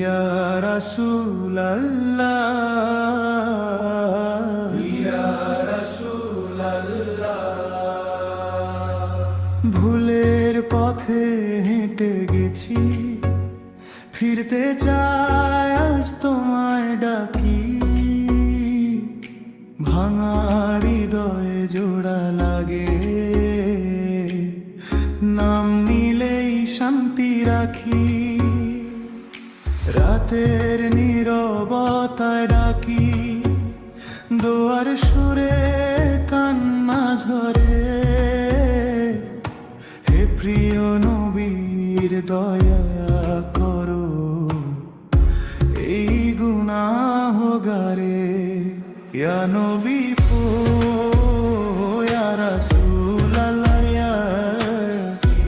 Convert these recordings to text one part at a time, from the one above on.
ইয়া রাসূলাল্লাহ, ইয়া রাসূলাল্লাহ, ভুলের পথে হেঁটে গেছি, ফিরতে চাই আজ তোমায় ডাকি। ভাঙা হৃদয়ে জোড়া লাগে, নাম নিলেই শান্তি রাখি। রাতের নীরবতায় ডাকি, দোয়ার সুরে কান্না ঝরে। হে প্রিয় নবীর দয়া করো এই গুনাহগারে। ইয়া নবী পো ইয়া রাসূলাল্লাহ,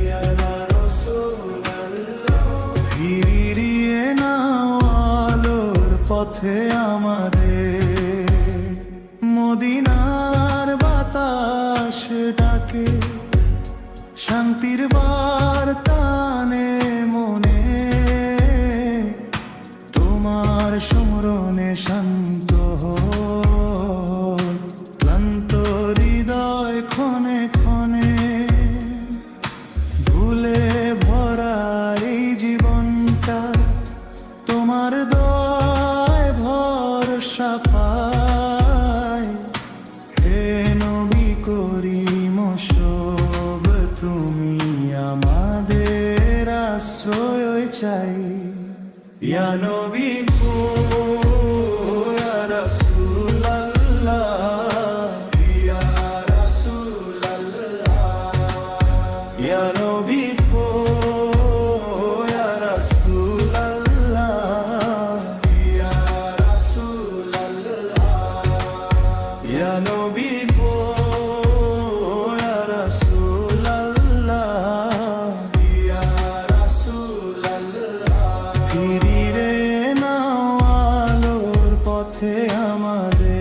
ইয়া রাসূলাল্লাহ, ফিরিয়ে নাও আলোর পথে আমাদের। মদিনার বাতাস ডাকে, শান্তির বার্তা আনে মনে। তোমার স্মরণে শান্ত হয় ক্লান্ত হৃদয় ক্ষণে ক্ষণে। ভুলে ভরা এই জীবনটা তোমার দয়ায় ভরসা পায়। হে নবী করিম সব, তুমি আমাদের আশ্রয় চাই। ইয়া নবী গো ইয়া রাসূলাল্লাহ, ইয়া রাসূলাল্লাহ, ইয়া নবী গো ইয়া রাসূলাল্লাহ, ইয়া রাসূলাল্লাহ, ইয়া নবী গো ইয়া রাসূলাল্লাহ, ইয়া রাসূলাল্লাহ, ফিরিয়ে নাও আলোর পথে আমাদের।